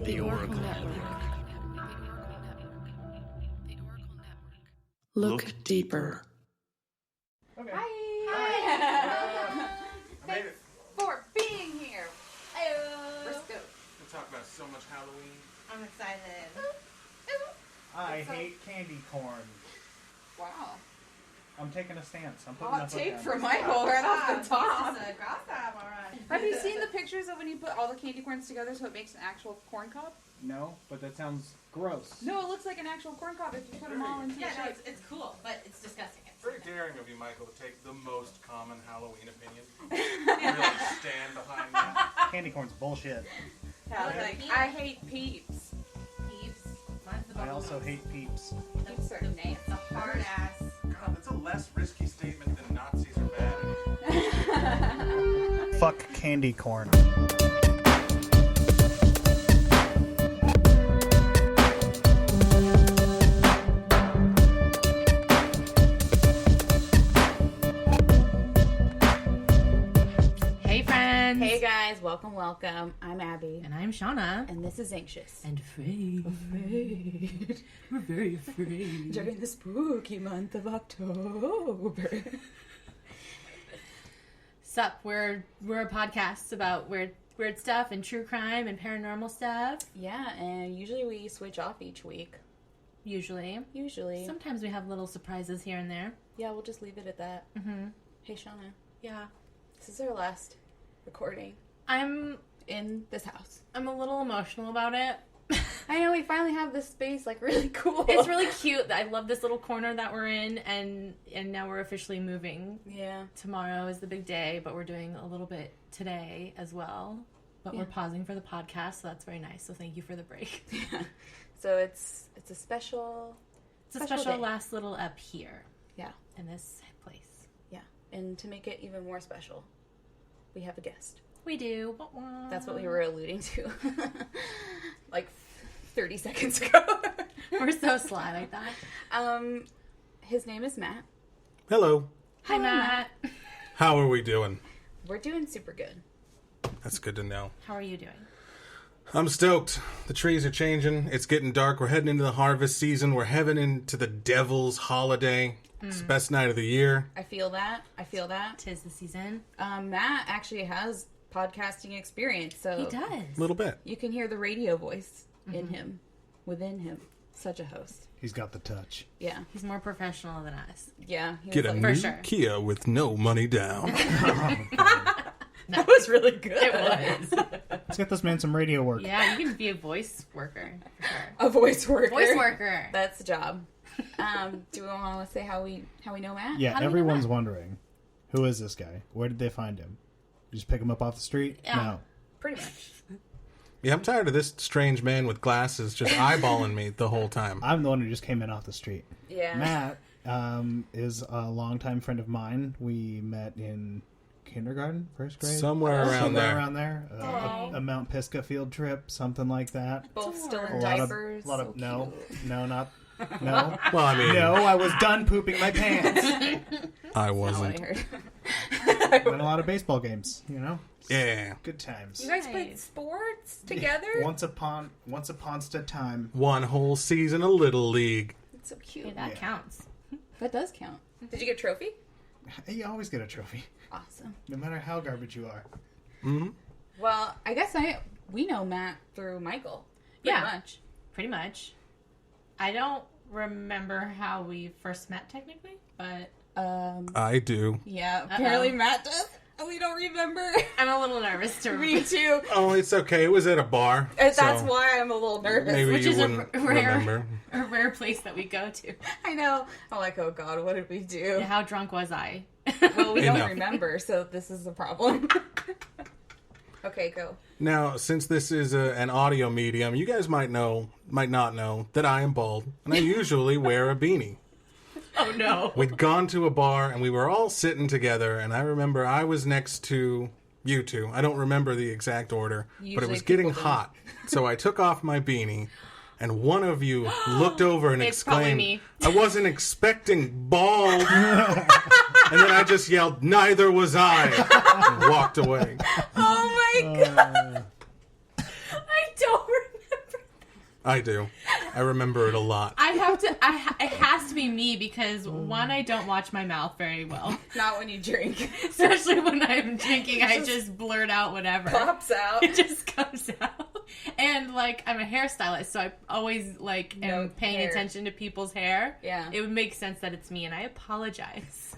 The Oracle Network. Look deeper. Okay. Hi. Thanks for being here. Let's go. We'll talk about so much Halloween. I'm excited. I hate candy corn. Wow. I'm taking a stance. I'm putting Hot my foot take down. for Michael right off the top. Have you seen the pictures of when you put all the candy corns together so it makes an actual corn cob? No, but that sounds gross. No, it looks like an actual corn cob if you put them all into Yeah, a no, shape. it's cool, but it's disgusting. Very daring of you, Michael, to take the most common Halloween opinion. Really stand behind that. Candy corn's bullshit. I hate peeps. Peeps. Mine's the I also hate peeps. Peeps are nasty. It's a hard ass. God, that's a less risky statement than Nazis are bad. Fuck candy corn. Hey friends! Hey guys, welcome. I'm Abby. And I'm Shawna. And this is Anxious. And afraid. We're very afraid. During the spooky month of October. Sup, we're a podcast about weird stuff and true crime and paranormal stuff. Yeah, and usually we switch off each week. Usually. Sometimes we have little surprises here and there. Yeah, we'll just leave it at that. Mm-hmm. Hey Shawna, Yeah. this is our last recording I'm in this house. a little emotional about it. I know, we finally have this space, like, really cool. It's really cute. I love this little corner that we're in, and now we're officially moving. Yeah. Tomorrow is the big day, but we're doing a little bit today as well. But we're pausing for the podcast, so that's very nice. So thank you for the break. Yeah. So it's a special... It's a special day. last little up here. Yeah. In this place. Yeah. And to make it even more special, we have a guest. We do. That's what we were alluding to. Like 30 seconds ago. We're so sly like that. His name is Matt. Hello. Hi, Matt. How are we doing? We're doing super good. That's good to know. How are you doing? I'm stoked. The trees are changing. It's getting dark. We're heading into the harvest season. We're heading into the devil's holiday. It's the best night of the year. I feel that. 'Tis the season. Matt actually has podcasting experience, so He does. A little bit. you can hear the radio voice in him, within him. Such a host. He's got the touch. Yeah. He's more professional than us. Yeah. He Get was a like, new sure. Kia with no money down. that was really good. It was. Let's get this man some radio work. Yeah, you can be a voice worker. For sure. A voice worker. Voice worker. That's the job. Do we want to say how we know Matt? Yeah, How do we know everyone's that? wondering, who is this guy? Where did they find him? You just pick him up off the street? Yeah. No. Pretty much. Yeah, I'm tired of this strange man with glasses just eyeballing me the whole time. I'm the one who just came in off the street. Yeah. Matt is a longtime friend of mine. We met in kindergarten, first grade? Somewhere around there. A Mount Pisgah field trip, something like that. Both still A in lot of, diapers. lot of So no, cute. no, not no. Well, I mean, No, I was done pooping my pants. I Not what I wasn't. heard. Went a lot of baseball games, you know. Yeah. Good times. You guys played Nice. sports together? Once upon a time. One whole season of Little League. That's so cute. Hey, that Yeah. counts. That does count. Did you get a trophy? You always get a trophy, Awesome. no matter how garbage you are. Mm-hmm. Well, I guess we know Matt through Michael. Pretty Yeah. much. Pretty much. I don't remember how we first met technically, but I do. Yeah, apparently Matt does. We don't remember. I'm a little nervous to Me remember. too. Oh, it's okay. It was at a bar. And so that's why I'm a little nervous. maybe Which you is a wouldn't rare- remember. A rare place that we go to. I know. I'm like, oh God, what did we do? Yeah, how drunk was I? Well, we don't Enough. remember, so this is the problem. Okay, go. Now, since this is an audio medium, you guys might not know that I am bald, and I usually wear a beanie. Oh no. We'd gone to a bar, and we were all sitting together, and I remember I was next to you two. I don't remember the exact order, but it Usually was getting people don't. hot. So I took off my beanie, and one of you looked over and It's probably exclaimed, me. I wasn't expecting bald. And then I just yelled, neither was I, and walked away. Oh my God. I don't remember I do. I remember it a lot. I have to. It has to be me because one, I don't watch my mouth very well, Not when you drink. especially when I'm drinking. I just blurt out whatever. Pops out. It just comes out. And like, I'm a hairstylist, so I always like am No paying hair. attention to people's hair. Yeah. It would make sense that it's me, and I apologize.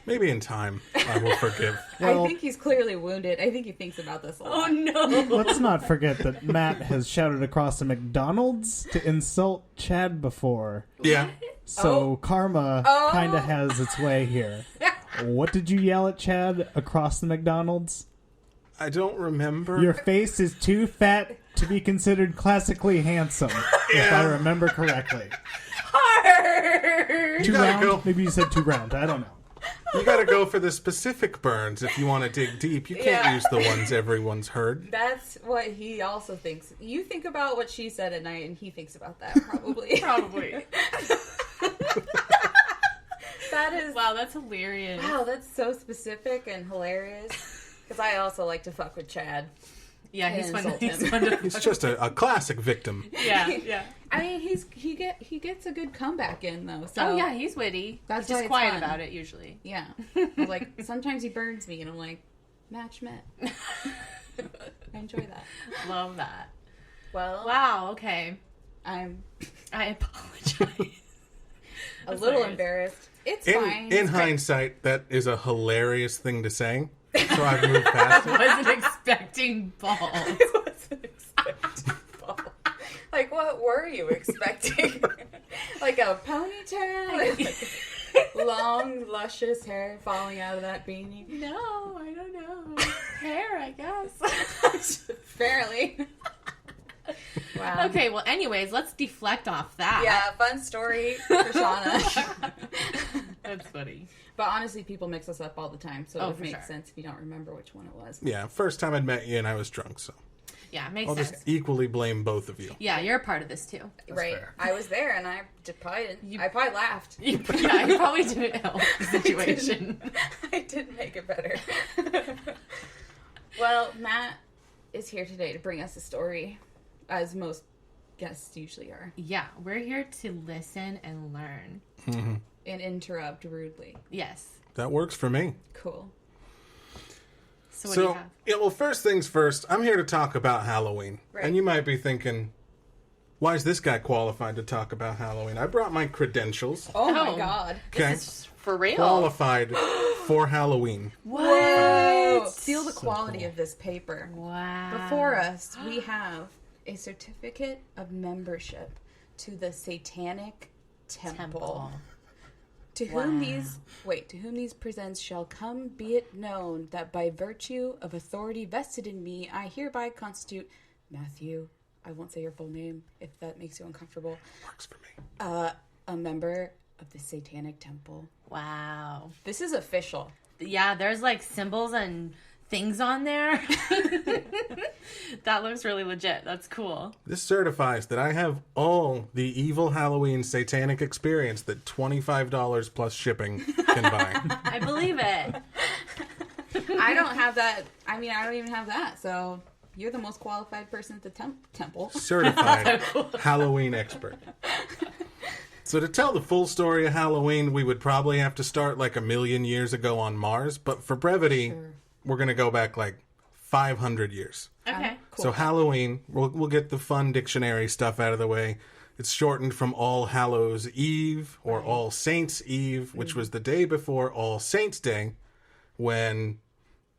Maybe in time I will forgive. Well, I think he's clearly wounded. I think he thinks about this a lot. Oh no! let's not forget that Matt has shouted across a McDonald's to insult Chad before. Yeah. So karma kind of has its way here. What did you yell at Chad across the McDonald's? I don't remember. Your face is too fat to be considered classically handsome, if I remember correctly. Hard. Too gotta round? go. Maybe you said too round. I don't know. You gotta go for the specific burns if you want to dig deep. You can't Yeah. use the ones everyone's heard. That's what he also thinks. You think about what she said at night, and he thinks about that, probably. Probably. That is... Wow, that's hilarious. Wow, that's so specific and hilarious. Because I also like to fuck with Chad. Yeah, he's And fun. insult He's him. fun to. He's just a classic victim. Yeah, yeah. I mean, he gets a good comeback in, though. So Oh yeah, he's witty. That's He's why just it's quiet fun. about it usually. Yeah. I was like, sometimes he burns me, and I'm like, match met. I enjoy that. Love that. Well, Wow. Okay. I'm I apologize. a That's little hilarious. embarrassed. It's In fine. It's great. hindsight, that is a hilarious thing to say. So I've moved past it. Wasn't expecting balls. I wasn't expecting balls. Like, what were you expecting? Like a ponytail? Long, luscious hair falling out of that beanie? No, I don't know. Hair, I guess. Apparently. Wow. Okay, well, anyways, let's deflect off that. Yeah, fun story for Shawna. That's funny. But honestly, people mix us up all the time, so it Oh, would for make sure. sense if you don't remember which one it was. Yeah, first time I'd met you and I was drunk, so Yeah, makes I'll sense. just equally blame both of you. Yeah, you're a part of this too. Right. fair. I was there, and I probably laughed. You probably didn't help the situation. I didn't make it better. Well, Matt is here today to bring us a story, as most guests usually are, Yeah, we're here to listen and learn. and interrupt rudely. Yes. That works for me. Cool. So what do you So, have? yeah, well, first things first, I'm here to talk about Halloween. Right. And you might be thinking, why is this guy qualified to talk about Halloween? I brought my credentials. Oh Oh. my god. Okay. This is for real. Qualified for Halloween. Whoa! Feel the quality of this paper. Wow. Before us, we have a certificate of membership to the Satanic Temple. To whom these presents shall come, be it known that by virtue of authority vested in me, I hereby constitute Matthew. I won't say your full name if that makes you uncomfortable. Works for me. A member of the Satanic Temple. Wow. This is official. Yeah, there's like symbols and things on there. That looks really legit. That's cool. This certifies that I have all the evil Halloween satanic experience that $25 plus shipping can buy. I believe it. I don't have that. I mean, I don't even have that. So you're the most qualified person at the temple. Certified Halloween expert. So to tell the full story of Halloween, we would probably have to start like 1 million years ago on Mars. But for brevity, we're going to go back like 500 years. Okay. Cool. So Halloween, we'll get the fun dictionary stuff out of the way. It's shortened from All Hallows Eve or All Saints Eve, which was the day before All Saints Day, when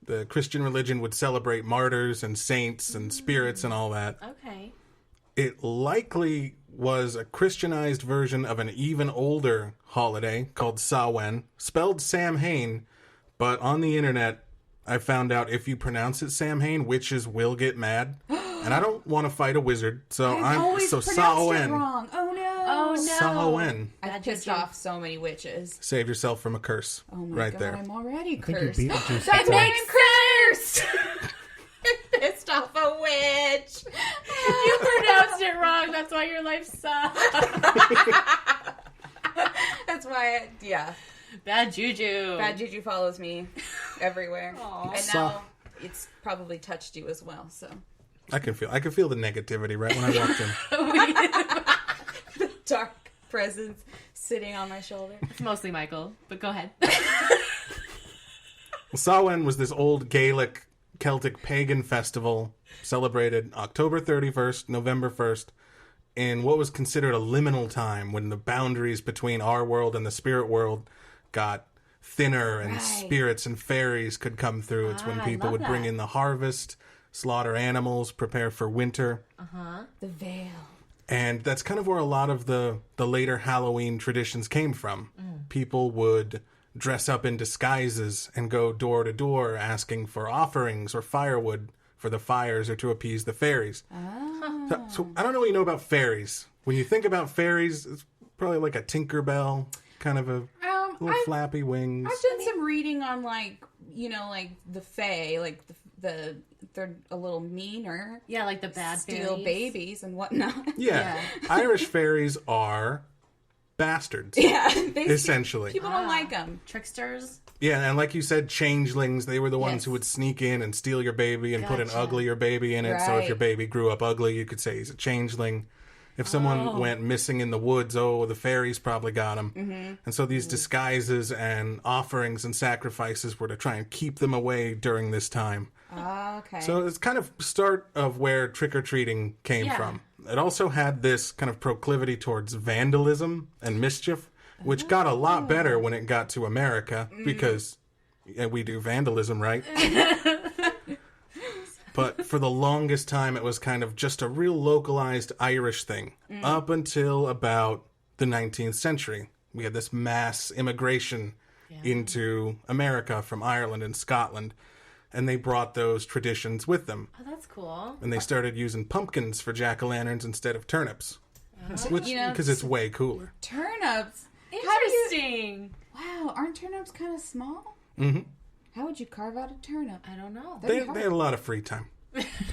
the Christian religion would celebrate martyrs and saints and spirits and all that. Okay. It likely was a Christianized version of an even older holiday called Samhain, spelled Samhain, but on the internet I found out if you pronounce it Samhain, witches will get mad. And I don't want to fight a wizard, so I've always pronounced it Samhain. wrong. Oh no. Oh no. Samhain. I've pissed off so many witches. Save yourself from a curse. Oh my right god, there. I'm already I think you're cursed. beating That's yourself. why I'm cursed. I pissed off a witch. You pronounced it wrong. That's why your life sucks. That's why, yeah. Bad juju. Bad juju follows me everywhere. Aw. And now it's probably touched you as well, so. I can feel the negativity right when I walked in. Dark presence sitting on my shoulder. It's mostly Michael, but go ahead. Samhain was this old Gaelic Celtic pagan festival celebrated October 31st, November 1st, in what was considered a liminal time when the boundaries between our world and the spirit world got thinner and spirits and fairies could come through. It's when people would bring in the harvest, slaughter animals, prepare for winter. The veil. And that's kind of where a lot of the later Halloween traditions came from. People would dress up in disguises and go door to door asking for offerings or firewood for the fires or to appease the fairies. So I don't know what you know about fairies. When you think about fairies, it's probably like a Tinkerbell, kind of a little flappy wings. I've done some reading on like the Fae, like they're a little meaner. Yeah, like the bad steal fairies. babies and whatnot. Yeah. Irish fairies are bastards. Yeah, essentially. People don't like them. Tricksters. Yeah, and like you said, changelings, they were the ones Yes. who would sneak in and steal your baby and put an Gotcha. uglier baby in it. So if Right. your baby grew up ugly, you could say he's a changeling. If someone went missing in the woods, the fairies probably got him. Mm-hmm. And so these disguises and offerings and sacrifices were to try and keep them away during this time. Okay. So it's kind of start of where trick-or-treating came from. It also had this kind of proclivity towards vandalism and mischief, which got a lot better when it got to America because we do vandalism, right? But for the longest time, it was kind of just a real localized Irish thing up until about the 19th century. We had this mass immigration into America from Ireland and Scotland, and they brought those traditions with them. Oh, that's cool. And they started using pumpkins for jack-o'-lanterns instead of turnips, which because it's way cooler. Turnips. Interesting. Wow, aren't turnips kind of small? Mm-hmm. How would you carve out a turnip? I don't know. They had a lot of free time,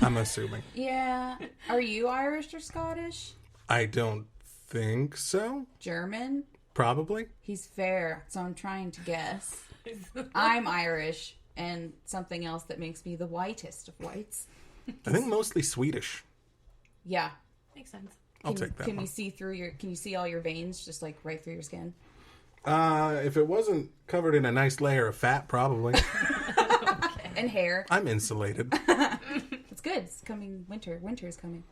I'm assuming. Yeah. Are you Irish or Scottish? I don't think so. German? Probably. He's fair, so I'm trying to guess. I'm Irish, and something else that makes me the whitest of whites. I think mostly Swedish. Yeah. Makes sense. I'll take that Can one. you see through can you see all your veins just like right through your skin? If it wasn't covered in a nice layer of fat, probably. And hair. I'm insulated. It's good. It's coming winter. Winter is coming.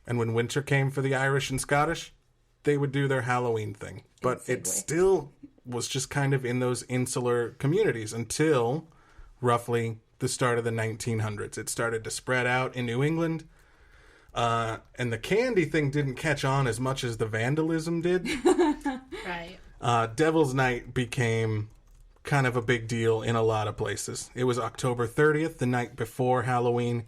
And when winter came for the Irish and Scottish, they would do their Halloween thing. But it segue. still was just kind of in those insular communities until roughly the start of the 1900s. It started to spread out in New England. And the candy thing didn't catch on as much as the vandalism did. Right. Devil's Night became kind of a big deal in a lot of places. It was October 30th, the night before Halloween,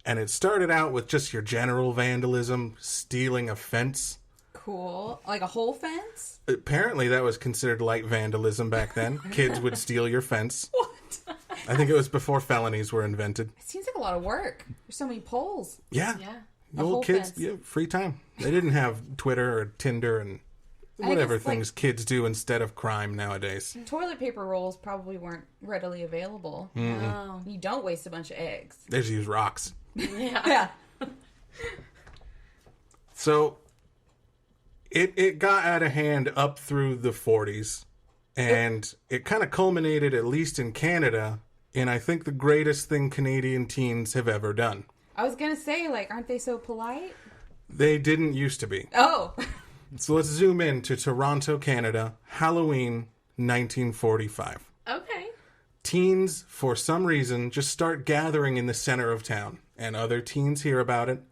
and it started out with just your general vandalism, stealing a fence. Cool. Like a whole fence? Apparently that was considered light vandalism back then. Kids would steal your fence. What? I think it was before felonies were invented. It seems like a lot of work. There's so many poles. Yeah. Yeah. The A whole old kids, fence. free time. They didn't have Twitter or Tinder and whatever it's like- things kids do instead of crime nowadays. Toilet paper rolls probably weren't readily available. Oh. You don't waste a bunch of eggs. They just use rocks. Yeah. So it got out of hand up through the 40s, and it kind of culminated, at least in Canada, in I think the greatest thing Canadian teens have ever done. I was going to say, like, aren't they so polite? They didn't used to be. Oh. So let's zoom in to Toronto, Canada, Halloween 1945. Okay. Teens, for some reason, just start gathering in the center of town, and other teens hear about it,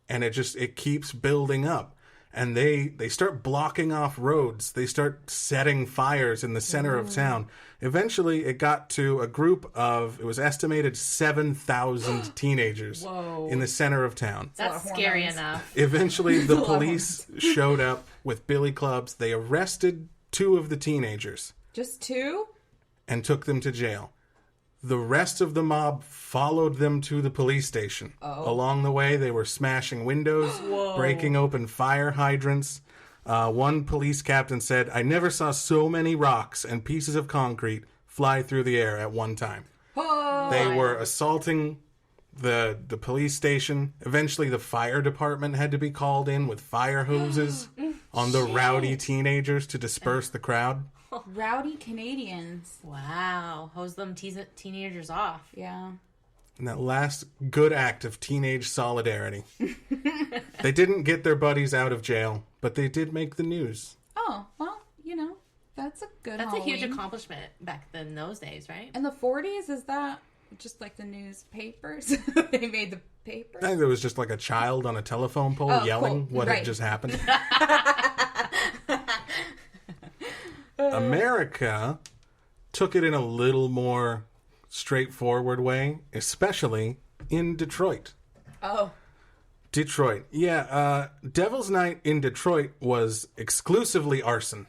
and it keeps building up. And they start blocking off roads. They start setting fires in the center of town. Eventually, it got to a group of, it was estimated 7,000 teenagers in the center of town. a lot That's of scary hormones. enough. Eventually, the lot of police showed up with billy clubs. They arrested 2 of the teenagers Just 2? and took them to jail. The rest of the mob followed them to the police station. Along the way, they were smashing windows, breaking open fire hydrants. One police captain said, "I never saw so many rocks and pieces of concrete fly through the air at one time." Oh. They were assaulting the police station. Eventually, the fire department had to be called in with fire hoses on the rowdy teenagers to disperse the crowd. Rowdy Canadians. Wow. Hose them teenagers off. Yeah. And that last good act of teenage solidarity. They didn't get their buddies out of jail, but they did make the news. Oh, well, that's a good That's Halloween. a huge accomplishment back in those days, right? In the 40s, is that just like the newspapers? They made the paper? I think there was just like a child on a telephone pole yelling what had just happened. America took it in a little more straightforward way, especially in Detroit. Oh. Detroit. Yeah, Devil's Night in Detroit was exclusively arson.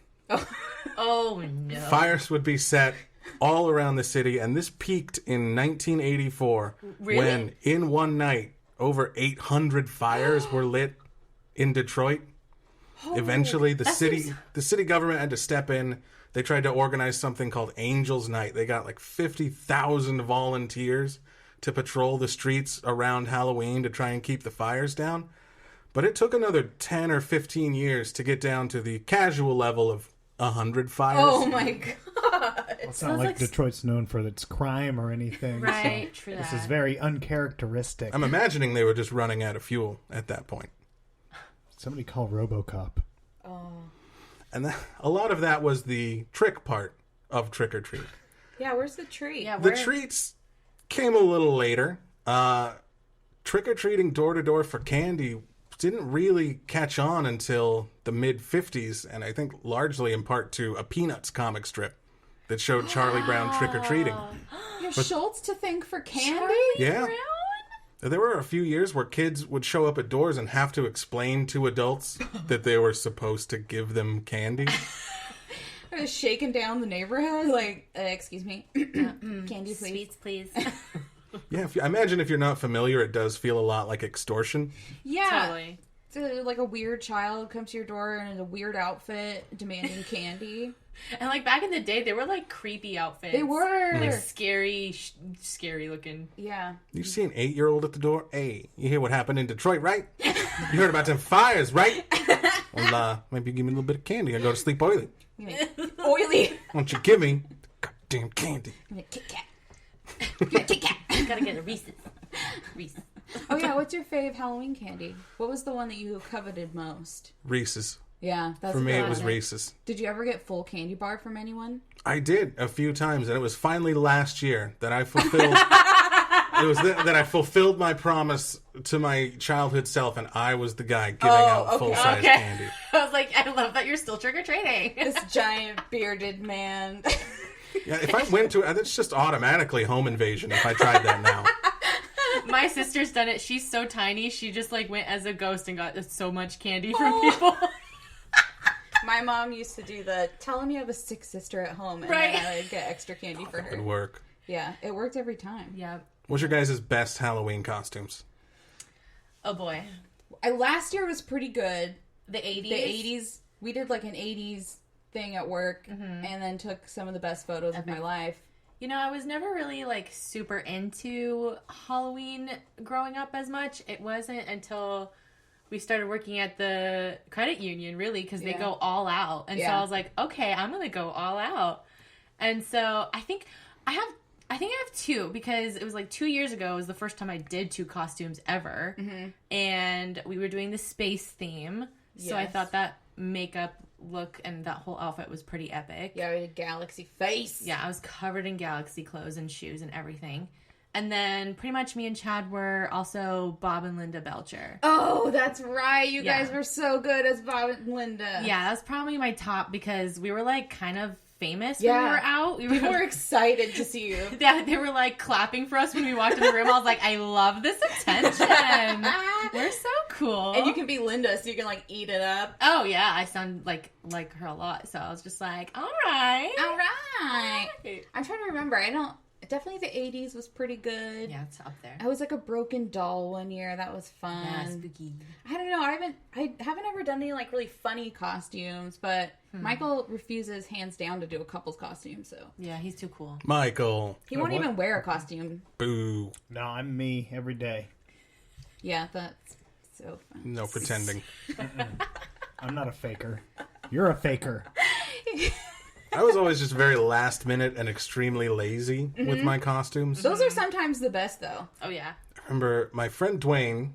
Oh, no. Fires would be set all around the city, and this peaked in 1984 when, in one night, over 800 fires were lit in Detroit. Eventually, the city government had to step in. They tried to organize something called Angels Night. They got like 50,000 volunteers to patrol the streets around Halloween to try and keep the fires down. But it took another 10 or 15 years to get down to the casual level of 100 fires. Oh my god. It's not like Detroit's known for its crime or anything. Right, So true this that. is very uncharacteristic. I'm imagining they were just running out of fuel at that point. Somebody call RoboCop. Oh. And a lot of that was the trick part of Trick or Treat. Yeah, where's the tree? Yeah, The where- treats came a little later. Trick-or-treating door-to-door for candy didn't really catch on until the mid-50s, and I think largely in part to a Peanuts comic strip that showed Charlie Brown trick-or-treating. You have Schultz to thank for candy? Yeah. There were a few years where kids would show up at doors and have to explain to adults that they were supposed to give them candy. They're just shaking down the neighborhood. Like, excuse me. Candy, please. Sweets, please. Yeah, I imagine if you're not familiar, it does feel a lot like extortion. Yeah. Totally. It's like a weird child comes to your door in a weird outfit demanding candy. And like back in the day, they were like creepy outfits. They were. Like scary looking. Yeah. You see an 8-year-old at the door? Hey, you hear what happened in Detroit, right? You heard about them fires, right? Well, maybe you give me a little bit of candy. I go to sleep oily. Oily. Why don't you give me goddamn candy? Kit Kat. Kit Kat. Gotta get a Reese's. Reese's. Oh yeah, what's your fave Halloween candy? What was the one that you coveted most? Reese's. Yeah, that's For me, a good it was one. Reese's. Did you ever get full candy bar from anyone? I did a few times, and it was finally last year that I fulfilled. That I fulfilled my promise to my childhood self, and I was the guy giving out full-size candy. I was like, I love that you're still trick-or-treating. This giant bearded man. Yeah, if I went to, that's just automatically home invasion. If I tried that now. My sister's done it. She's so tiny. She just like went as a ghost and got so much candy from people. My mom used to do the tell him you have a sick sister at home, and Right. then I would get extra candy for It would her. work. Yeah, it worked every time. Yeah. What's your guys' best Halloween costumes? Oh boy. Last year was pretty good. The 80s. The 80s, we did like an 80s thing at work, and then took some of the best photos of my life. You know, I was never really like super into Halloween growing up as much. It wasn't until we started working at the credit union, really, because they go all out. And so I was like, okay, I'm going to go all out. And so I think I have two, because it was like 2 years ago was the first time I did 2 costumes ever. And we were doing the space theme. So I thought that makeup look and that whole outfit was pretty epic. Yeah, we did Galaxy Face. Yeah, I was covered in Galaxy clothes and shoes and everything. And then pretty much me and Chad were also Bob and Linda Belcher. Oh, that's right. You guys were so good as Bob and Linda. Yeah, that was probably my top, because we were like kind of famous when we were out. We were excited to see you. Yeah, they were like clapping for us when we walked in the room. I was like, I love this attention. We're so cool. And you can be Linda, so you can like eat it up. Oh yeah, I sound like her a lot. So I was just like, all right. All right. I'm trying to remember. definitely the 80s was pretty good. Yeah, it's up there. I was like a broken doll one year. That was fun. Yeah, spooky. I don't know. I haven't ever done any like really funny costumes, but Michael refuses hands down to do a couple's costume. So Yeah, he's too cool. Michael. he won't even wear a costume. Boo. No, I'm me every day. Yeah, that's so fun. No pretending. I'm not a faker. You're a faker. I was always just very last minute and extremely lazy with my costumes. Those are sometimes the best, though. Oh, yeah. I remember my friend Dwayne,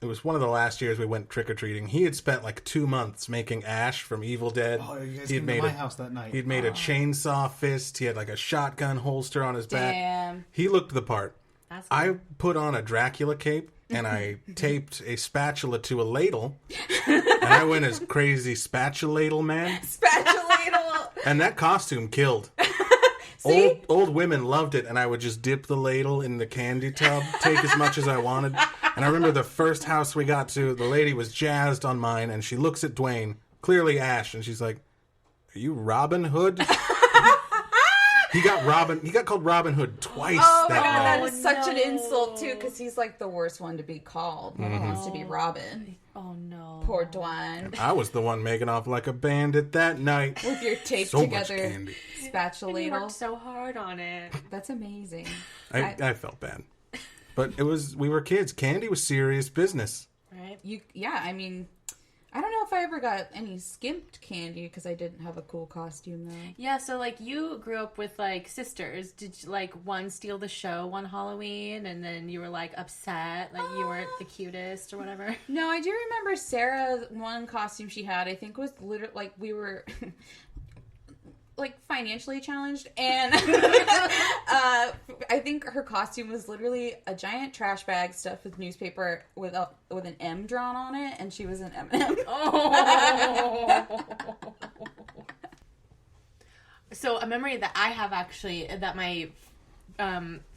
it was one of the last years we went trick-or-treating. He had spent like 2 months making Ash from Evil Dead. Oh, you guys He had came to made my house that night. He'd made a chainsaw fist. He had like a shotgun holster on his back. Damn. He looked the part. That's I put on a Dracula cape and I taped a spatula to a ladle. And I went as crazy spatula man. Spatula. And that costume killed. See? Old women loved it, and I would just dip the ladle in the candy tub, take as much as I wanted. And I remember the first house we got to, the lady was jazzed on mine, and she looks at Dwayne, clearly Ash, and she's like, "Are you Robin Hood?" He got called Robin Hood twice Oh my that god, night. that is such an insult too, because he's like the worst one to be called. He wants to be Robin. Oh, no. Poor Dwayne. I was the one making off like a bandit that night. With your taped So much together candy. spatula He ladle. worked so hard on it. That's amazing. I felt bad. But we were kids. Candy was serious business. Right? I mean, I don't know if I ever got any skimped candy because I didn't have a cool costume though. Yeah, so, like, you grew up with, like, sisters. Did, like, one steal the show one Halloween, and then you were, like, upset that you weren't the cutest or whatever? No, I do remember Sarah's one costume she had. I think was literally like we were like financially challenged, and I think her costume was literally a giant trash bag stuffed with newspaper with an M drawn on it, and she was an M&M. Oh. So a memory that I have actually that my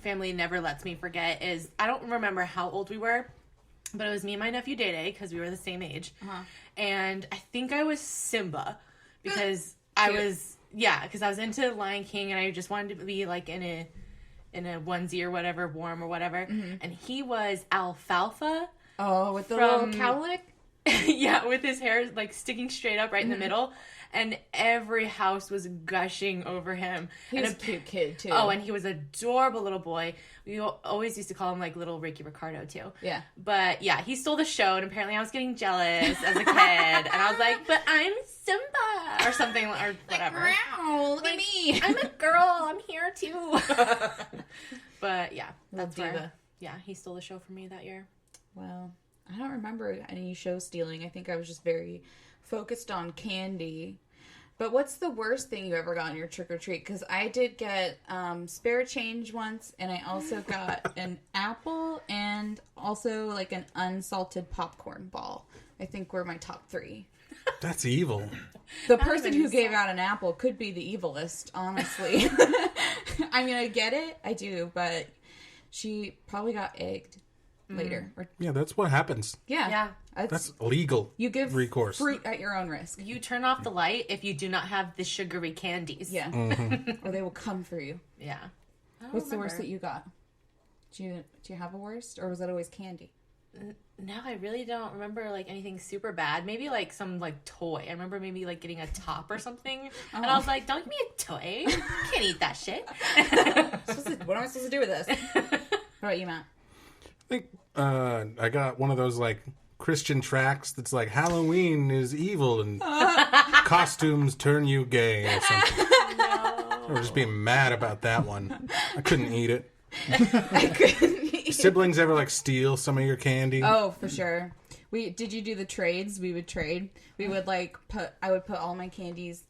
family never lets me forget is I don't remember how old we were, but it was me and my nephew Day Day because we were the same age, and I think I was Simba because I was because I was into Lion King and I just wanted to be like in a onesie or whatever, warm or whatever, and he was Alfalfa. Oh, with the little cowlick. Yeah, with his hair like sticking straight up right in the middle, and every house was gushing over him. He was a cute kid too. Oh, and he was an adorable little boy. We always used to call him like little Ricky Ricardo too. Yeah. But yeah, he stole the show, and apparently I was getting jealous as a kid, and I was like, "But I'm Simba," or something, or whatever. Wow, look at me. I'm a girl. I'm here too. But yeah, that's Little diva. where. Yeah, he stole the show from me that year. Well, I don't remember any show stealing. I think I was just very focused on candy. But what's the worst thing you ever got in your trick-or-treat? Because I did get spare change once, and I also got an apple and also like an unsalted popcorn ball. I think were my top 3. That's evil. The person who gave out an apple could be the evilest, honestly. I mean, I get it. I do. But she probably got egged later. Or, Yeah, that's what happens. Yeah. That's legal. You give recourse. fruit at your own risk. You turn off the light if you do not have the sugary candies. Yeah. Or they will come for you. Yeah. What's the worst that you got? Do you have a worst? Or was that always candy? No, I really don't remember like anything super bad. Maybe like some like toy. I remember maybe like getting a top or something. And I was like, don't give me a toy. I can't eat that shit. What am I supposed to do with this? What about you, Matt? I think I got one of those like Christian tracts that's like Halloween is evil and costumes turn you gay or something. I was just being mad about that one. I couldn't eat it. I couldn't eat. Siblings ever like steal some of your candy? Oh, for sure. Did you do the trades? We would trade. We would I would put all my candies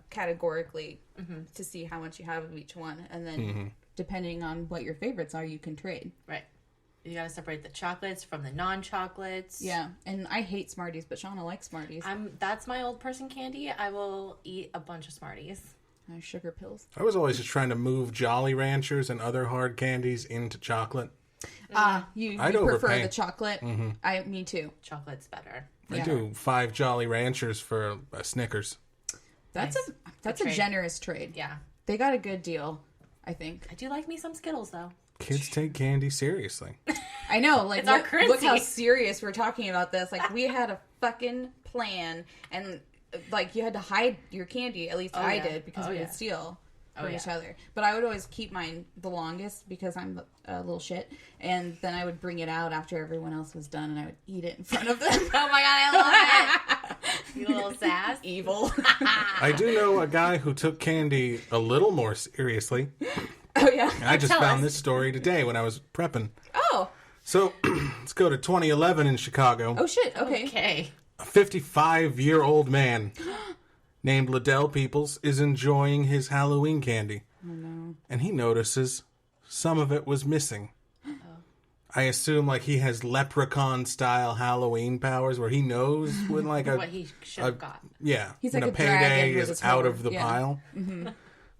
categorically to see how much you have of each one, and then depending on what your favorites are, you can trade. Right. You gotta separate the chocolates from the non-chocolates. Yeah, and I hate Smarties, but Shawna likes Smarties. That's my old person candy. I will eat a bunch of Smarties. Sugar pills. I was always just trying to move Jolly Ranchers and other hard candies into chocolate. You I'd prefer overpay. the chocolate? Me too. Chocolate's better. I do 5 Jolly Ranchers for a Snickers. That's Nice. a trade. generous trade. Yeah. They got a good deal. I think. I do like me some Skittles, though. Kids take candy seriously. I know, like, It's our look how currency. serious we're talking about this. Like, we had a fucking plan, and, like, you had to hide your candy. At least I yeah. did, because Oh, we yeah. would steal from yeah. each other. But I would always keep mine the longest, because I'm a little shit. And then I would bring it out after everyone else was done, and I would eat it in front of them. Oh my god, I love it. You little sass. Evil. I do know a guy who took candy a little more seriously. Oh, yeah. I just Tell found us. this story today when I was prepping. Oh. So, let's go to 2011 in Chicago. Oh, shit. Okay. Okay. A 55-year-old man named Liddell Peoples is enjoying his Halloween candy. Oh, no. And he notices some of it was missing. I assume like he has leprechaun-style Halloween powers where he knows when like What he should have got. yeah, He's when like a a dragon payday with is his out horn. of the Yeah. pile.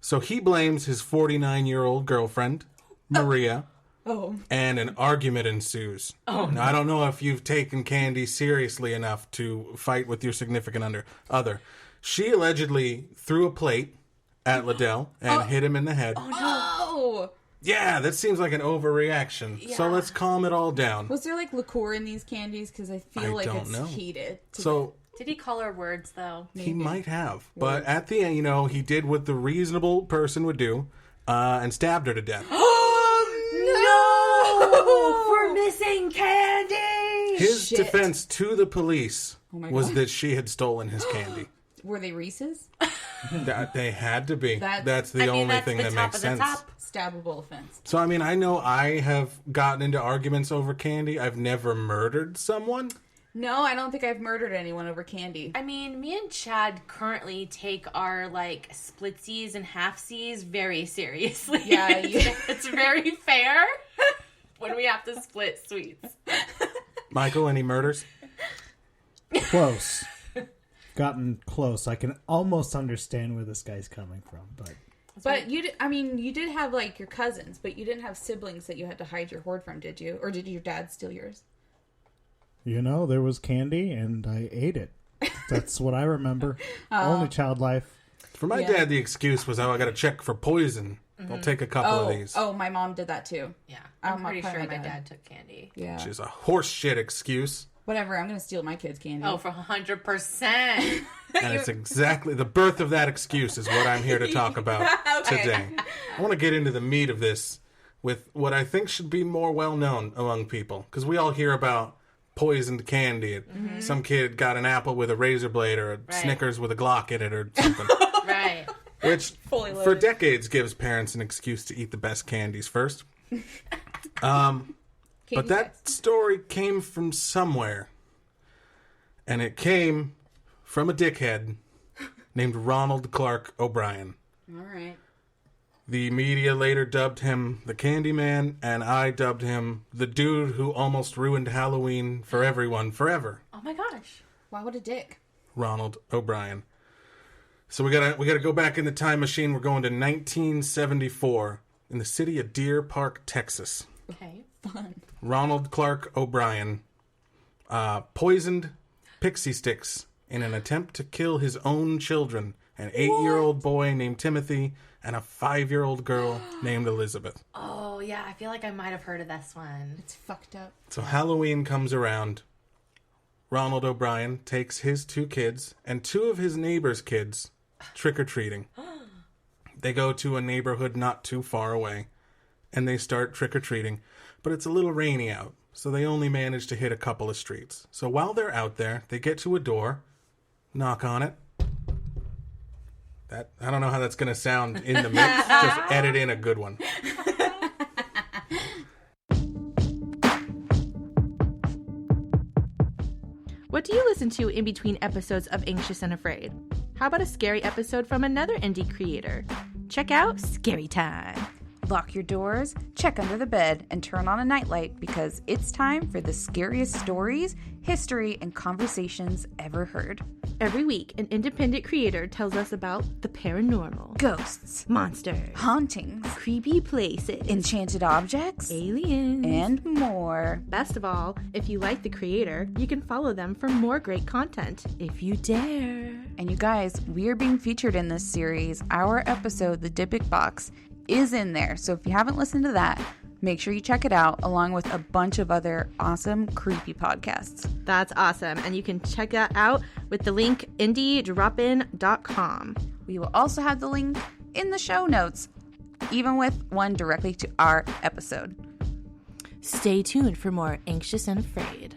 So he blames his 49-year-old girlfriend, Maria, Oh. and an argument ensues. Now, I don't know if you've taken candy seriously enough to fight with your significant other. She allegedly threw a plate at Liddell and hit him in the head. Oh. Yeah, that seems like an overreaction. So let's calm it all down. Was there, like, liqueur in these candies? Because I feel like don't it's know. heated. So Did he call her words, though? he might have. But at the end, you know, he did what the reasonable person would do and stabbed her to death. No! For missing candy! His Shit. defense to the police my was God. that she had stolen his candy. Were they Reese's? That they had to be. That's the I mean, only that's thing the that top makes of the sense. top. Stabbable offense. So I mean, I know I have gotten into arguments over candy. I've never murdered someone. No, I don't think I've murdered anyone over candy. I mean, me and Chad currently take our, like, splitsies and halfsies very seriously. Yeah, It's very fair when we have to split sweets. Michael, any murders? Close. Gotten close. I can almost understand where this guy's coming from, but But you did have, like, your cousins, but you didn't have siblings that you had to hide your hoard from, did you? Or did your dad steal yours? you know, there was candy and I ate it. That's what I remember. Only child life. For my Yeah. dad, the excuse was, "Oh, I got to check for poison. I'll take a couple of these." Oh, my mom did that too. Yeah. I'm I'm pretty not sure my my dad. dad took candy. Yeah. Which is a horse shit excuse. Whatever, I'm going to steal my kids' candy. Oh, for 100%. And it's exactly the birth of that excuse is what I'm here to talk about today. I want to get into the meat of this with what I think should be more well known among people, because we all hear about poisoned candy. Some kid got an apple with a razor blade or a Snickers with a Glock in it or something. Right. Which Fully for loaded. decades gives parents an excuse to eat the best candies first. But that story came from somewhere. And it came from a dickhead named Ronald Clark O'Brien. All right. The media later dubbed him the Candyman, and I dubbed him the dude who almost ruined Halloween for everyone forever. Oh my gosh. Wow, what a dick. Ronald O'Brien. So we gotta go back in the time machine. We're going to 1974 in the city of Deer Park, Texas. Okay. Fun. Ronald Clark O'Brien poisoned pixie sticks in an attempt to kill his own children, an 8-year-old boy named Timothy and a 5-year-old girl named Elizabeth. Oh, yeah. I feel like I might have heard of this one. It's fucked up. So Halloween comes around. Ronald O'Brien takes his 2 kids and 2 of his neighbors' kids trick-or-treating. They go to a neighborhood not too far away, and they start trick-or-treating. But it's a little rainy out, so they only manage to hit a couple of streets. So while they're out there, they get to a door, knock on it. I don't know how that's going to sound in the mix. Just edit in a good one. What do you listen to in between episodes of Anxious and Afraid? How about a scary episode from another indie creator? Check out Scary Time. Lock your doors, check under the bed, and turn on a nightlight because it's time for the scariest stories, history, and conversations ever heard. Every week, an independent creator tells us about the paranormal, Ghosts, monsters, hauntings, creepy places, enchanted objects, aliens, and more. best of all, if you like the creator, you can follow them for more great content, if you dare. And you guys, we are being featured in this series. Our episode, The Dybbuk Box, is in there. So if you haven't listened to that, make sure you check it out, along with a bunch of other awesome, creepy podcasts. That's awesome. And you can check that out with the link indiedropin.com. We will also have the link in the show notes, even with one directly to our episode. Stay tuned for more Anxious and Afraid.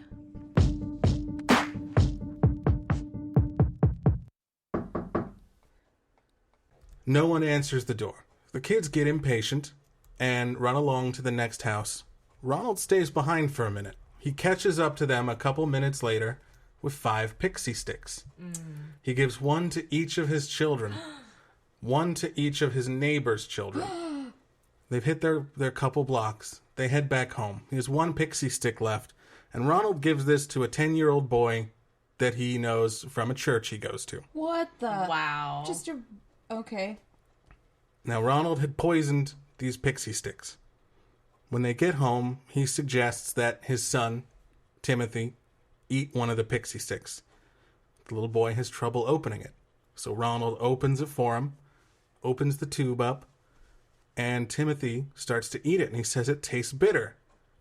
No one answers the door. The kids get impatient and run along to the next house. Ronald stays behind for a minute. He catches up to them a couple minutes later with 5 pixie sticks. He gives one to each of his children, one to each of his neighbor's children. They've hit their couple blocks. They head back home. He has 1 pixie stick left, and Ronald gives this to a 10-year-old boy that he knows from a church he goes to. What the? Wow. Okay. Now, Ronald had poisoned these pixie sticks. When they get home, he suggests that his son, Timothy, eat one of the pixie sticks. The little boy has trouble opening it. So Ronald opens it for him, opens the tube up, and Timothy starts to eat it, and he says it tastes bitter.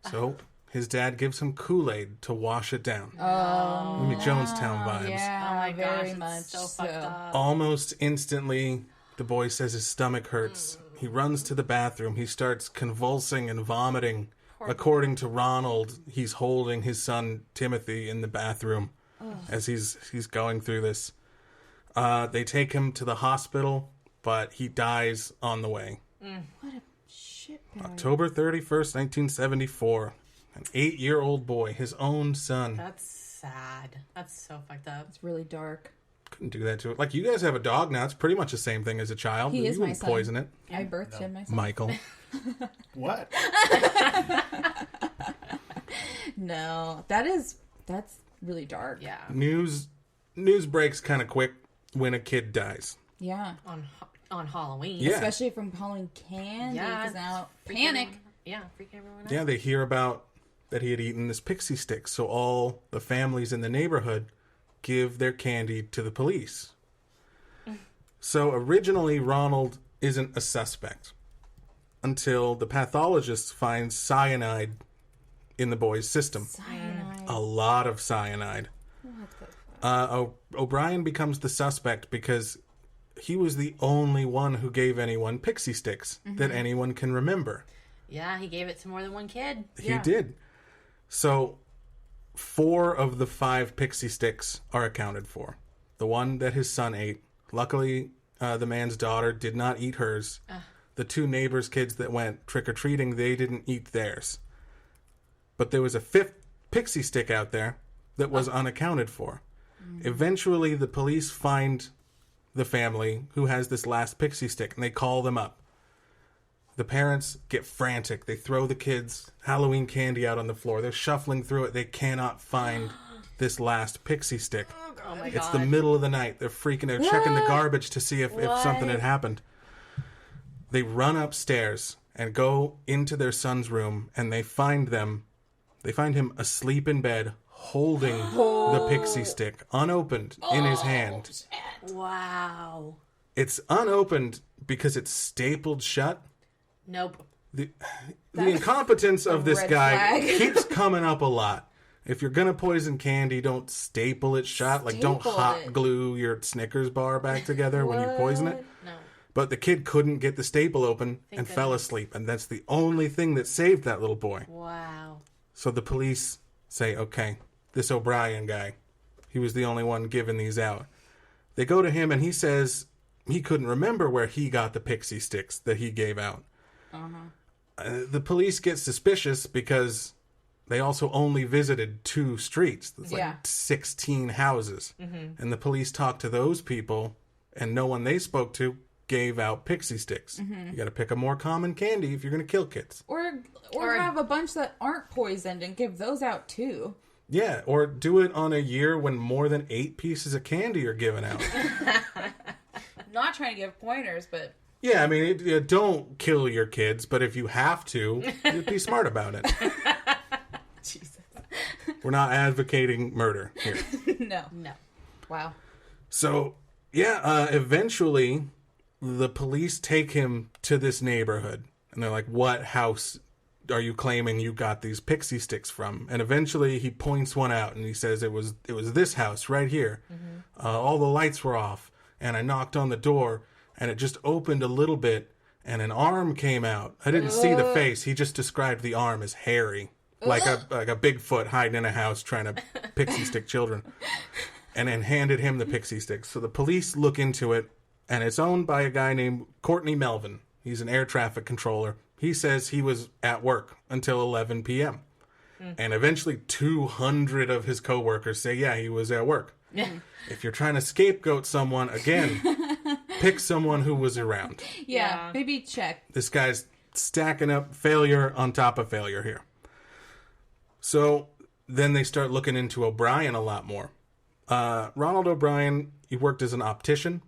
So his dad gives him Kool-Aid to wash it down. Oh. Maybe Jonestown vibes. Yeah, Oh my very gosh, much it's so fucked up. Almost instantly, the boy says his stomach hurts. He runs to the bathroom. He starts convulsing and vomiting. According to Ronald, he's holding his son Timothy in the bathroom as he's going through this. They take him to the hospital, but he dies on the way. What a shitbag. October 31st, 1974. An 8-year-old boy, his own son. That's sad. That's so fucked up. It's really dark. Couldn't do that to it. Like, you guys have a dog now. It's pretty much the same thing as a child. He You is my wouldn't son. poison it. I birthed him myself. Michael. What? No, that's really dark. Yeah. News breaks kind of quick when a kid dies. Yeah. On Halloween. Yeah. Especially from Halloween candy. Yeah. Because now Freaking panic. everyone- Yeah, freaking everyone out. Yeah, they hear about that he had eaten this pixie stick, so all the families in the neighborhood give their candy to the police. So originally, Ronald isn't a suspect until the pathologist finds cyanide in the boy's system. Cyanide. A lot of cyanide. What the fuck? O'Brien becomes the suspect because he was the only one who gave anyone pixie sticks that anyone can remember. Yeah, he gave it to more than one kid. He did. So 4 of the 5 pixie sticks are accounted for. The one that his son ate. Luckily, the man's daughter did not eat hers. The 2 neighbors' kids that went trick-or-treating, they didn't eat theirs. But there was a 5th pixie stick out there that was unaccounted for. Eventually, the police find the family who has this last pixie stick, and they call them up. The parents get frantic. They throw the kids' Halloween candy out on the floor. They're shuffling through it. They cannot find this last pixie stick. Oh my It's god. the middle of the night. They're freaking. They're checking the garbage to see if something had happened. They run upstairs and go into their son's room, and they find him asleep in bed, holding the pixie stick unopened in his hand. Wow. It's unopened because it's stapled shut. Nope. The incompetence of this red guy flag. keeps coming up a lot. If you're gonna poison candy, don't staple it shut. Like, don't Staple hot it. glue your Snickers bar back together when you poison it. No. But the kid couldn't get the staple open and fell goodness. asleep, and that's the only thing that saved that little boy. Wow. So the police say, okay, this O'Brien guy, he was the only one giving these out. They go to him, and he says he couldn't remember where he got the pixie sticks that he gave out. The police get suspicious because they also only visited 2 streets. It's like 16 houses. And the police talked to those people, and no one they spoke to gave out pixie sticks. You got to pick a more common candy if you're going to kill kids. Or have a bunch that aren't poisoned and give those out too. Yeah, or do it on a year when more than 8 pieces of candy are given out. Not trying to give pointers, but Yeah, I mean, don't kill your kids, but if you have to, be smart about it. Jesus. We're not advocating murder here. No. No. Wow. So, yeah, eventually, the police take him to this neighborhood, and they're like, what house are you claiming you got these pixie sticks from? And eventually he points one out, and he says, it was this house right here. All the lights were off, and I knocked on the door, and it just opened a little bit, and an arm came out. I didn't see the face. He just described the arm as hairy, like a Bigfoot hiding in a house trying to pixie stick children, and then handed him the pixie sticks. So the police look into it, and it's owned by a guy named Courtney Melvin. He's an air traffic controller. He says he was at work until 11 p.m. And eventually 200 of his coworkers say, yeah, he was at work. If you're trying to scapegoat someone, again, pick someone who was around. Yeah, maybe check. This guy's stacking up failure on top of failure here. So then they start looking into O'Brien a lot more. Ronald O'Brien, he worked as an optician.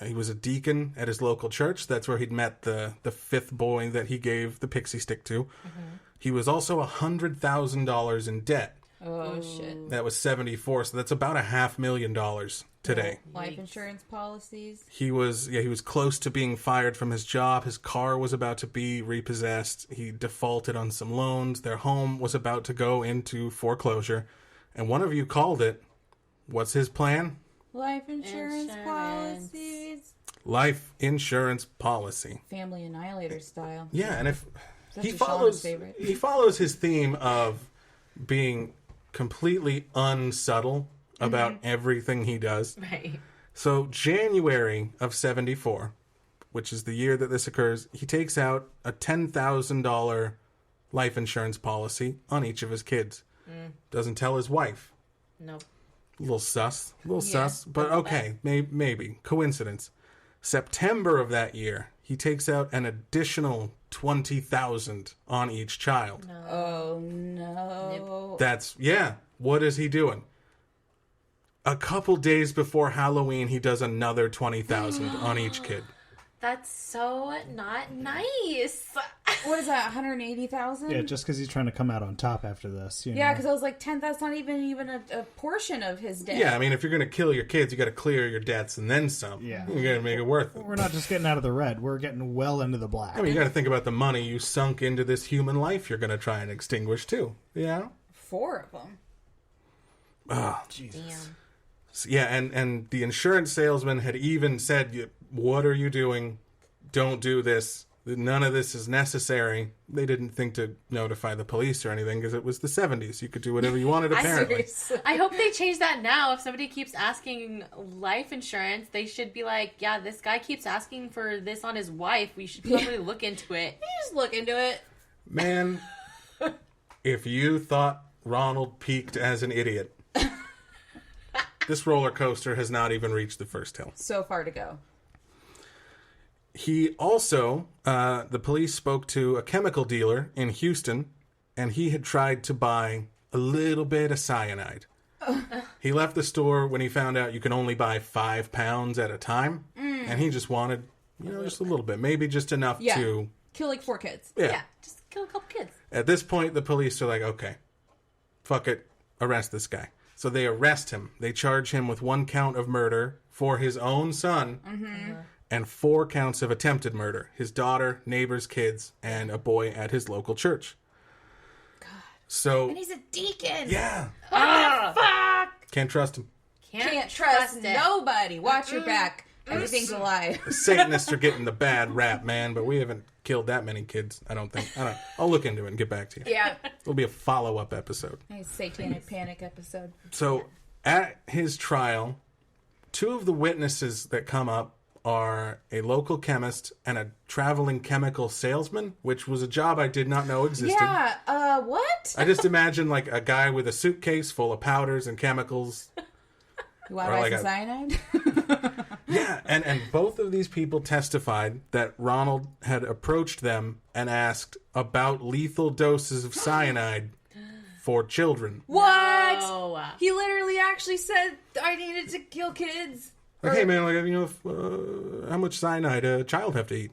He was a deacon at his local church. That's where he'd met the fifth boy that he gave the pixie stick to. He was also $100,000 in debt. Oh, shit. That was 74, so that's about $500,000 today. Life insurance policies. He was close to being fired from his job. His car was about to be repossessed. He defaulted on some loans. Their home was about to go into foreclosure. And one of you called it. What's his plan? Life insurance policies. Life insurance policy. Family Annihilator style. Yeah, and if That's he Shawna's favorite. follows his theme of being completely unsubtle about everything he does. Right. So January of 74, which is the year that this occurs, he takes out a $10,000 life insurance policy on each of his kids. Doesn't tell his wife. Nope. A little sus, but okay, maybe. Coincidence. September of that year, he takes out an additional $20,000 on each child. No. Oh, no. That's, what is he doing? A couple days before Halloween, he does another $20,000 on each kid. That's so not nice. What is that, 180,000? Yeah, just because he's trying to come out on top after this. You know? Yeah, because I was like, 10, that's not even a portion of his debt. Yeah, I mean, if you're going to kill your kids, you got to clear your debts and then some. Yeah. You got to make it worth it. We're not just getting out of the red. We're getting well into the black. I mean, you got to think about the money you sunk into this human life you're going to try and extinguish, too. Yeah? 4 of them. Oh, Jesus. Damn. yeah, and the insurance salesman had even said, what are you doing? Don't do this. None of this is necessary. They didn't think to notify the police or anything because it was the 70s. You could do whatever you wanted, apparently. I hope they change that now. If somebody keeps asking life insurance, they should be like, yeah, this guy keeps asking for this on his wife. We should probably look into it. Just look into it. Man, if you thought Ronald peaked as an idiot, this roller coaster has not even reached the first hill. So far to go. He also, the police spoke to a chemical dealer in Houston, and he had tried to buy a little bit of cyanide. He left the store when he found out you can only buy 5 pounds at a time, and he just wanted, just a little bit, maybe just enough to... Kill like 4 kids. Yeah, just kill a couple kids. At this point, the police are like, okay, fuck it, arrest this guy. So they arrest him. They charge him with 1 count of murder for his own son, and 4 counts of attempted murder. His daughter, neighbors' kids, and a boy at his local church. God. So... And he's a deacon. Yeah. What the fuck? Can't trust him. Can't trust it. nobody. Watch your back. Everything's a lie. The Satanists are getting the bad rap, man, but we haven't killed that many kids, I don't think. I'll look into it and get back to you. Yeah. It'll be a follow-up episode. Nice Satanic Panic episode. So, at his trial, 2 of the witnesses that come up are a local chemist and a traveling chemical salesman, which was a job I did not know existed. Yeah, what? I just imagine like a guy with a suitcase full of powders and chemicals. You want to buy some cyanide? Yeah, and both of these people testified that Ronald had approached them and asked about lethal doses of cyanide for children. What? No. He literally actually said I needed to kill kids. Like, hey man, how much cyanide a child have to eat?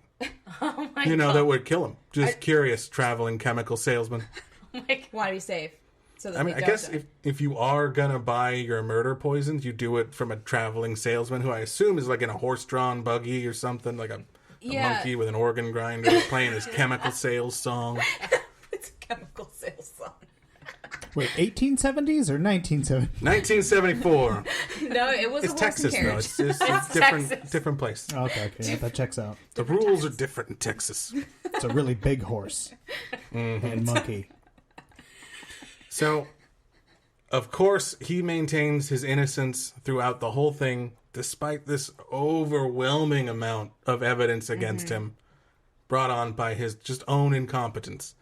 Oh my God. That would kill him. Just curious, traveling chemical salesman. Oh my God. Want to be safe. So that I mean, they I don't guess die. if you are gonna buy your murder poisons, you do it from a traveling salesman who I assume is like in a horse-drawn buggy or something, like a monkey with an organ grinder playing his chemical sales song. It's a chemical sales song. Wait, 1870s or 1970s? 1974. No, it was It's a horse Texas, and though. carriage. It's different place. Okay, yeah, that checks out. The rules are different in Texas. It's a really big horse and monkey. So, of course, he maintains his innocence throughout the whole thing, despite this overwhelming amount of evidence against him brought on by his just own incompetence.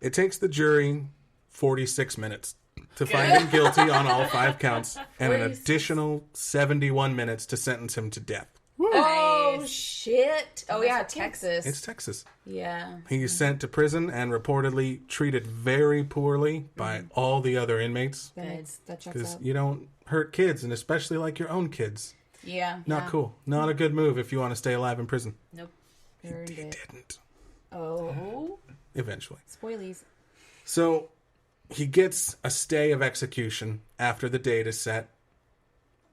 It takes the jury 46 minutes to find him guilty on all 5 counts and an additional 71 minutes to sentence him to death. Oh, shit. Oh, yeah, Texas. It's Texas. Yeah. He's sent to prison and reportedly treated very poorly by all the other inmates. That checks Because out. you don't hurt kids, and especially like your own kids. Yeah. Not cool. Not a good move if you want to stay alive in prison. Nope. Earned He it. didn't. Oh. Eventually. Spoilies. So he gets a stay of execution after the date is set.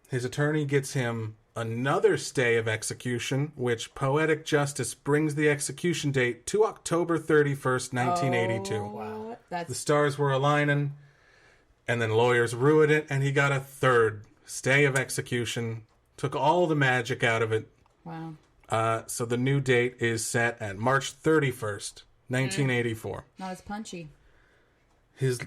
His attorney gets him another stay of execution, which poetic justice brings the execution date to October 31st, 1982. Wow. That's The stars were aligning, and then lawyers ruined it, and he got a third stay of execution. Took all the magic out of it. wow. So the new date is set at March 31st, 1984. Not as punchy.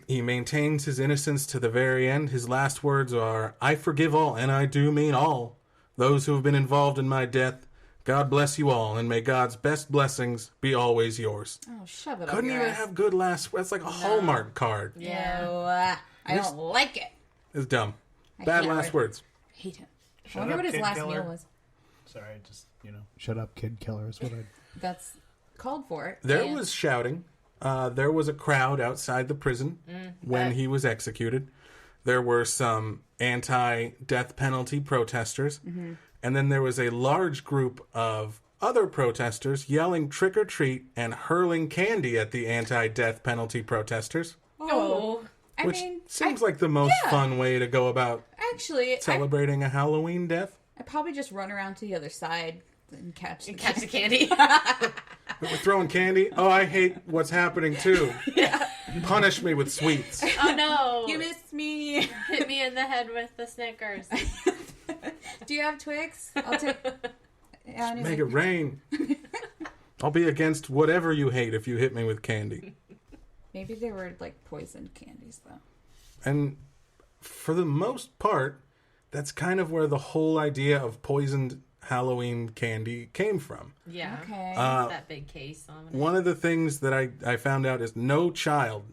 He maintains his innocence to the very end. His last words are, "I forgive all, and I do mean all, those who have been involved in my death. God bless you all, and may God's best blessings be always yours." Oh, shove it up Couldn't your even ass. have good last words. That's like a Hallmark card. Yeah. No, I don't like it. It's dumb. Bad can't last write. words. Hate him. I Shut wonder up, what his kid last killer. meal was. Sorry, just, shut up, kid killer is what I... That's called for it. There And- was shouting. There was a crowd outside the prison when he was executed. There were some anti-death penalty protesters. And then there was a large group of other protesters yelling trick or treat and hurling candy at the anti-death penalty protesters. Oh. I Which mean, seems like the most fun way to go about actually, celebrating a Halloween death. I probably just run around to the other side and catch the Catch the candy. But we're throwing candy. Oh, I hate what's happening too. Punish me with sweets. Oh no! You missed me. Hit me in the head with the Snickers. Do you have Twix? I'll take. Yeah, anyway. Make it rain. I'll be against whatever you hate if you hit me with candy. Maybe they were like poisoned candies, though. And for the most part, that's kind of where the whole idea of poisoned Halloween candy came from. Yeah. Okay. That big case on it. One of the things that I found out is no child,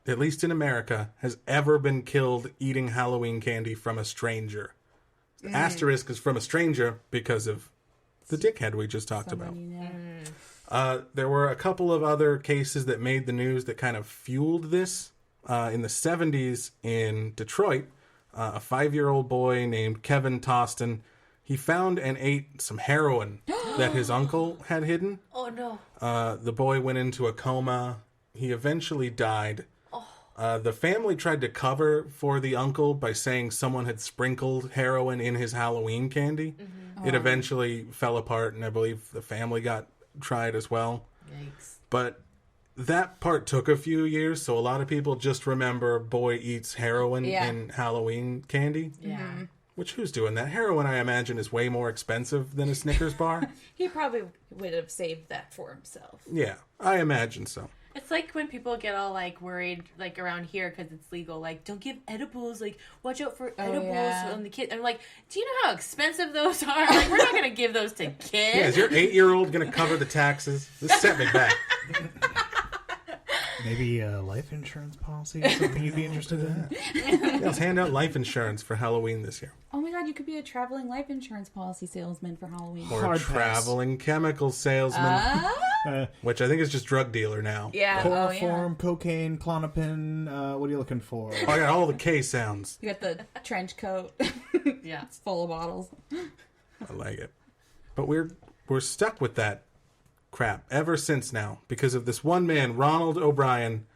at least in America, has ever been killed eating Halloween candy from a stranger. Asterisk is from a stranger because of the dickhead we just talked about. Someone you know. There were a couple of other cases that made the news that kind of fueled this. In the 70s in Detroit, a 5-year-old boy named Kevin Toston, he found and ate some heroin that his uncle had hidden. Oh no! The boy went into a coma. He eventually died. The family tried to cover for the uncle by saying someone had sprinkled heroin in his Halloween candy. It eventually fell apart, and I believe the family got tried as well. Yikes! But that part took a few years, so a lot of people just remember boy eats heroin in Halloween candy. Yeah. Which, who's doing that? Heroin, I imagine, is way more expensive than a Snickers bar. He probably would have saved that for himself. Yeah, I imagine so. It's like when people get all like worried, like around here because it's legal. Like, don't give edibles. Like, watch out for edibles on the kids. I'm like, do you know how expensive those are? Like, we're not gonna give those to kids. Yeah, is your 8-year-old going to cover the taxes? This set me back. Maybe a life insurance policy or something you'd be interested in? Yeah, let's hand out life insurance for Halloween this year. Oh my god, you could be a traveling life insurance policy salesman for Halloween. Or a Hard pass. traveling chemical salesman, which I think is just drug dealer now. Yeah. Chloroform, cocaine, Klonopin, what are you looking for? Oh, I got all the K sounds. You got the trench coat. Yeah. It's full of bottles. I like it. But we're stuck with that crap ever since now because of this one man, Ronald O'Brien,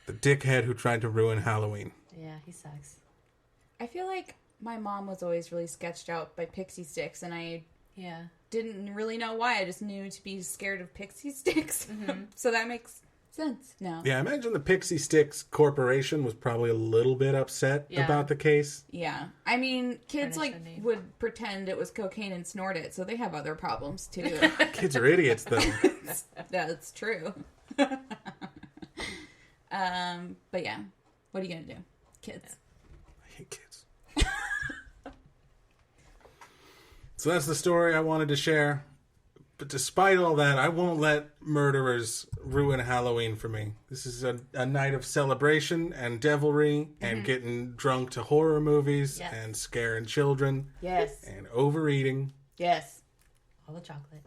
The dickhead who tried to ruin Halloween. Yeah, he sucks. I feel like my mom was always really sketched out by pixie sticks, and I didn't really know why. I just knew to be scared of pixie sticks. So that makes sense now. Yeah, I imagine the Pixie Sticks Corporation was probably a little bit upset about the case. Yeah. I mean, kids would pretend it was cocaine and snort it, so they have other problems too. Kids are idiots, though. That's true. But yeah, what are you gonna do? Kids. I hate kids. So that's the story I wanted to share. But despite all that, I won't let murderers ruin Halloween for me. This is a night of celebration and devilry and getting drunk to horror movies and scaring children. Yes. And overeating. Yes. All the chocolate.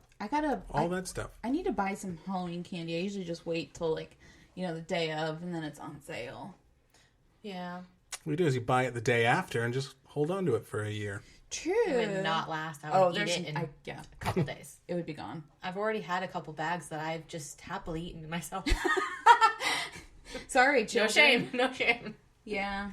All that stuff. I need to buy some Halloween candy. I usually just wait till the day of, and then it's on sale. Yeah. What you do is you buy it the day after and just hold on to it for a year. True. It would not last. I would eat it in a couple days. It would be gone. I've already had a couple bags that I've just happily eaten myself. Sorry, children. No shame. Yeah.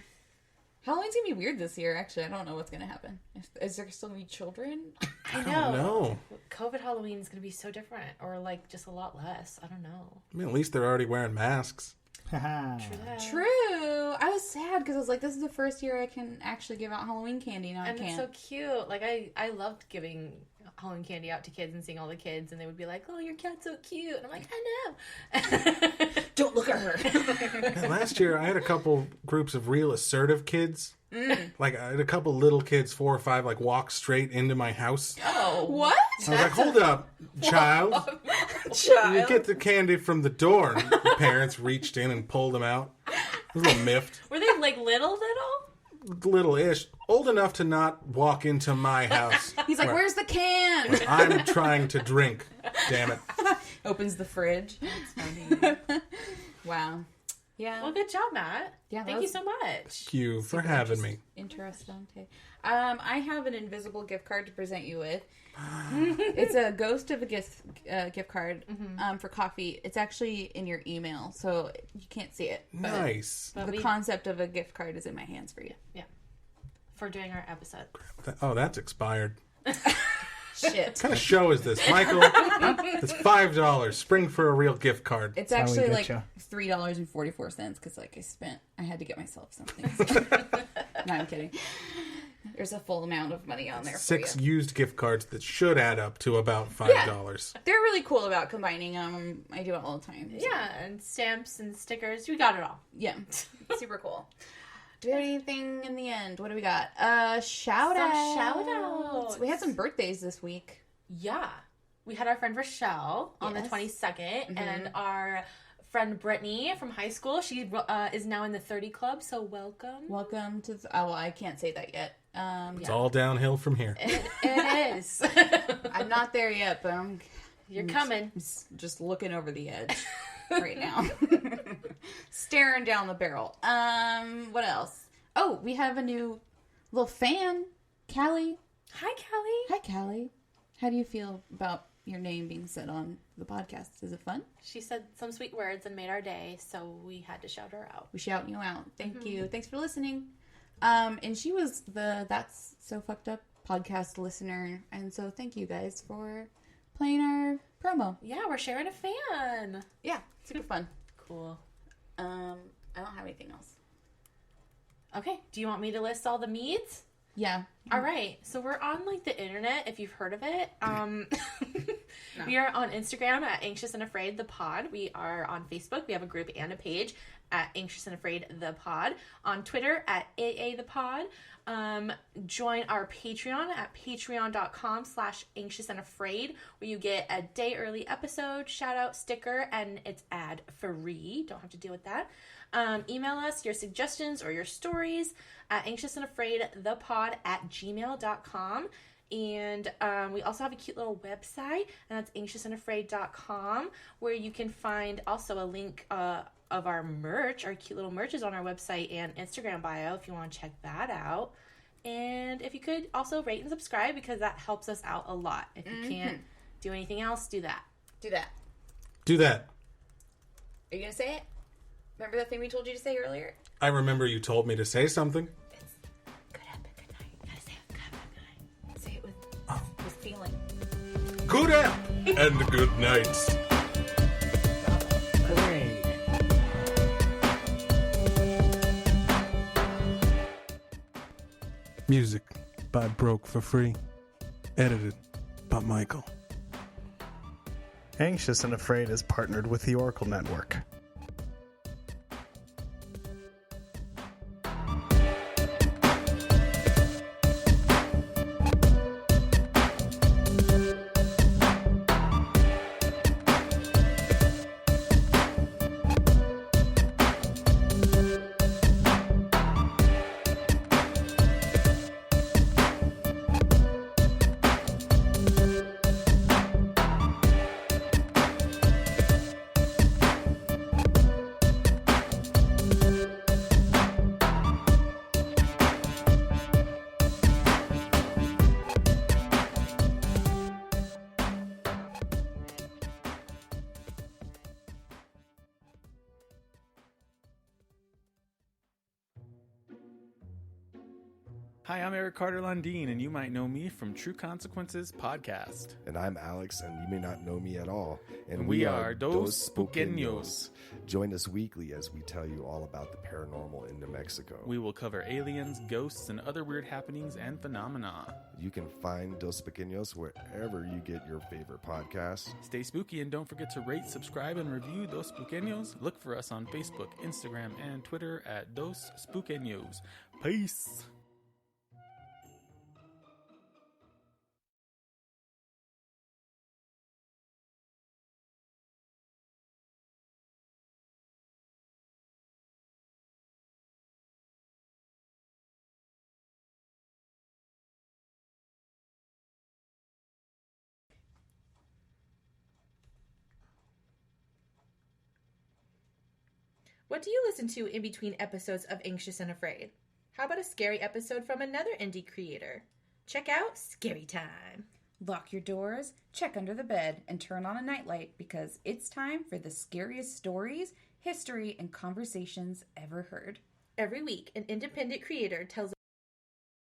Halloween's gonna be weird this year, actually. I don't know what's gonna happen. Is there still gonna be children? I don't know. COVID Halloween is gonna be so different, or just a lot less. I don't know. I mean, at least they're already wearing masks. True. I was sad because I was like, this is the first year I can actually give out Halloween candy. Now I can't. And it's so cute. I loved giving Halloween candy out to kids and seeing all the kids, and they would be like, "Oh, your cat's so cute," and I'm like, "I know." Don't look at her. And last year, I had a couple groups of real assertive kids. I had a couple little kids, 4 or 5, walk straight into my house. Oh, what? I was like, "Hold up, child. You get the candy from the door." And the parents reached in and pulled them out. I was a little miffed. Were they little? Little-ish. Old enough to not walk into my house. He's like, "Where's the can?" I'm trying to drink. Damn it. Opens the fridge. Wow. Yeah. Well, good job, Matt. Yeah, Thank you so much. Thank you for having me. Interesting. I have an invisible gift card to present you with. It's a ghost of a gift card for coffee. It's actually in your email, so you can't see it. Nice. The concept of a gift card is in my hands for you. Yeah. For doing our episode. Oh, that's expired. Shit. What kind of show is this, Michael? It's $5. Spring for a real gift card. It's actually $3.44 because I had to get myself something. No, I'm kidding. There's a full amount of money on there. 6 used gift cards that should add up to about $5. Yeah. They're really cool about combining them. I do it all the time. So. Yeah, and stamps and stickers. We got it all. Yeah. Super cool. Do we have anything in the end? What do we got? Shout outs. We had some birthdays this week. Yeah. We had our friend Rochelle on the 22nd, and our friend Brittany from high school. She is now in the 30 club, so welcome. Welcome to I can't say that yet. It's all downhill from here. It is. I'm not there yet, but You're coming. Just looking over the edge right now. Staring down the barrel. What else? Oh, we have a new little fan, Callie. Hi, Callie. Hi, Callie. How do you feel about your name being said on the podcast? Is it fun? She said some sweet words and made our day, so we had to shout her out. We shout you out. Thank you. Thanks for listening. And she was the That's So Fucked Up podcast listener, and so thank you guys for playing our promo. Yeah, we're sharing a fan. Yeah, super fun. Cool. I don't have anything else. Okay, do you want me to list all the meads? Yeah. All right. So we're on the internet, if you've heard of it. We are on Instagram at Anxious and Afraid the Pod. We are on Facebook. We have a group and a page at Anxious and Afraid the Pod. On Twitter at AA the Pod. Join our Patreon at patreon.com/Anxious and Afraid, where you get a day early episode, shout out, sticker, and it's ad free. Don't have to deal with that. Email us your suggestions or your stories at anxiousandafraidthepod@gmail.com. And we also have a cute little website, and that's anxiousandafraid.com, where you can find also a link of our merch. Our cute little merch is on our website and Instagram bio if you want to check that out. And if you could also rate and subscribe, because that helps us out a lot. If you can't do anything else, do that. Do that. Do that. Are you going to say it? Remember that thing we told you to say earlier? I remember you told me to say something. Good up and good night. Gotta say it good night. Say it with feeling. Good app and good nights. Hooray. Music by Broke for Free. Edited by Michael. Anxious and Afraid is partnered with the Oracle Network. Hi, I'm Eric Carter Lundeen, and you might know me from True Consequences podcast. And I'm Alex, and you may not know me at all. And we are Dos Spookeños. Join us weekly as we tell you all about the paranormal in New Mexico. We will cover aliens, ghosts, and other weird happenings and phenomena. You can find Dos Spookeños wherever you get your favorite podcasts. Stay spooky and don't forget to rate, subscribe, and review Dos Spookeños. Look for us on Facebook, Instagram, and Twitter at Dos Spookeños. Peace! What do you listen to in between episodes of Anxious and Afraid? How about a scary episode from another indie creator? Check out Scary Time. Lock your doors, check under the bed, and turn on a nightlight because it's time for the scariest stories, history, and conversations ever heard. Every week, an independent creator tells